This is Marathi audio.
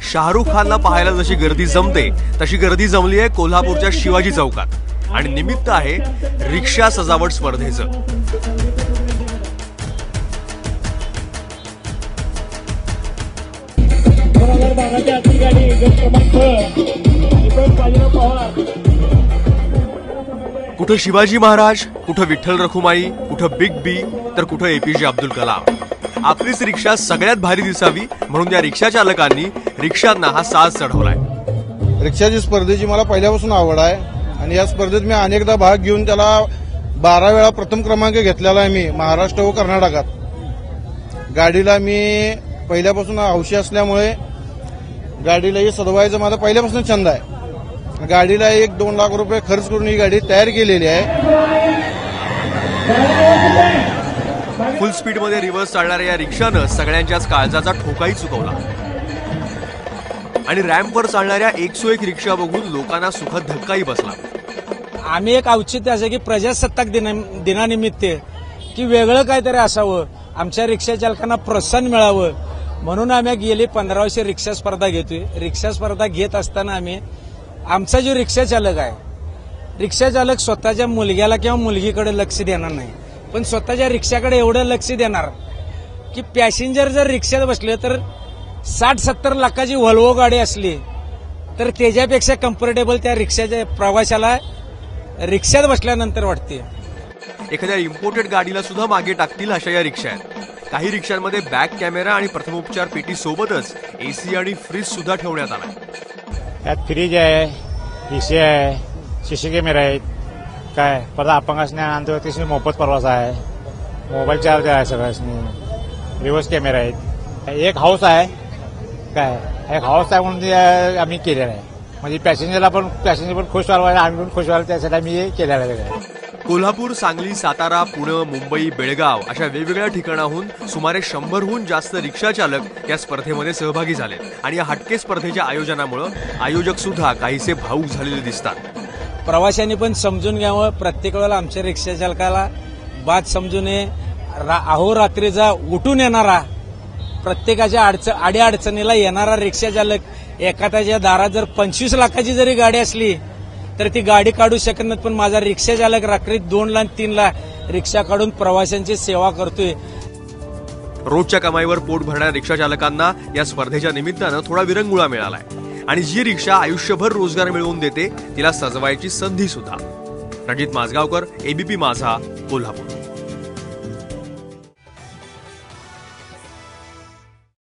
शाहरुख खानला पाहायला जशी गर्दी जमते तशी गर्दी जमली आहे कोल्हापूरच्या शिवाजी चौकात आणि निमित्त आहे रिक्षा सजावट स्पर्धेचं। कुठं शिवाजी महाराज, कुठं विठ्ठल रखुमाई, कुठं बिग बी तर कुठं एपीजे अब्दुल कलाम। आपलीच रिक्षा सगळ्यात भारी दिसावी म्हणून या रिक्षा चालकांनी रिक्षांना हा साज चढवलाय। रिक्षाची स्पर्धेची मला पहिल्यापासून आवड आहे आणि या स्पर्धेत मी अनेकदा भाग घेऊन त्याला 12 वेळा प्रथम क्रमांक घेतलेला आहे। मी महाराष्ट्र व कर्नाटकात गाडीला मी पहिल्यापासून हौशी असल्यामुळे गाडीलाही सजवायचा माझा पहिल्यापासून छंद आहे। गाडीला 1-2 लाख रुपये खर्च करून ही गाडी तयार केलेली आहे। फुल स्पीड मध्ये रिव्हर्स चालणाऱ्या या रिक्षानं सगळ्यांच्याच काळजाचा ठोकाही चुकवला आणि रॅम्पवर चालणाऱ्या 101 रिक्षा बघून लोकांना सुखद धक्काही बसला। आम्ही एक औचित्य असं की प्रजासत्ताक दिनानिमित्त की वेगळं काहीतरी असावं, आमच्या रिक्षा चालकांना प्रोत्साहन मिळावं म्हणून आम्ही गेली 15 वर्षे रिक्षा स्पर्धा घेतोय। रिक्षा स्पर्धा घेत असताना आम्ही आमचा जो रिक्षा चालक आहे, रिक्षा चालक स्वतःच्या मुलग्याला किंवा मुलगीकडे लक्ष देणार नाही, पण स्वतःच्या रिक्षाकडे एवढं लक्ष देणार की पॅसेंजर जर रिक्षात बसले तर 60-70 लाखाची व्हॉल्वो गाडी असली तर त्याच्यापेक्षा कम्फर्टेबल त्या रिक्षाच्या प्रवाशाला रिक्षात बसल्यानंतर वाटते। एखाद्या इम्पोर्टेड गाडीला सुद्धा मागे टाकतील अशा या रिक्षा आहेत। काही रिक्षांमध्ये बॅक कॅमेरा आणि प्रथमोपचार पेटी सोबतच एसी आणि फ्रीज सुद्धा ठेवण्यात आला। यात फ्रीज आहे, एसी आहे, सीसी कॅमेरा आहेत, काय परत अपंगासने आंतरव्यक्तीसनी मोफत प्रवास आहे, मोबाईल चार्जर आहे, सगळ्यासनी रिव्हर्स कॅमेरा आहेत, एक हाऊस आहे, काय एक हाऊस आहे म्हणून आम्ही केलेला आहे। म्हणजे पॅसेंजर पण खुश व्हायला, आम्ही पण खुश व्हायला त्यासाठी आम्ही हे केलेलं आहे। कोल्हापूर, सांगली, सातारा, पुणे, मुंबई, बेळगाव अशा वेगवेगळ्या ठिकाणाहून सुमारे 100हून जास्त रिक्षा चालक या स्पर्धेमध्ये सहभागी झाले आणि या हटके स्पर्धेच्या आयोजनामुळे आयोजक सुद्धा काहीसे भावूक झालेले दिसतात। प्रवाशांनी पण समजून घ्यावं, प्रत्येक वेळेला आमच्या रिक्षा चालकाला बात समजू नये। अहोरात्रीचा उठून येणारा, प्रत्येकाच्या अडीअडचणीला येणारा रिक्षा चालक एखाद्याच्या दारात जर 25 लाखाची जरी गाडी असली तर ती गाडी काढू शकत नाही, पण माझा रिक्षा चालक रात्रीत 2 ला 3 ला रिक्षा काढून प्रवाशांची सेवा करतोय। रोजच्या कमाईवर पोट भरणाऱ्या रिक्षा चालकांना या स्पर्धेच्या निमित्तानं थोडा विरंगुळा मिळालाय आणि जी रिक्षा आयुष्यभर रोजगार मिळवून देते तिला सजवायची संधी सुद्धा। रणजित माजगावकर, एबीपी माझा, कोल्हापूर।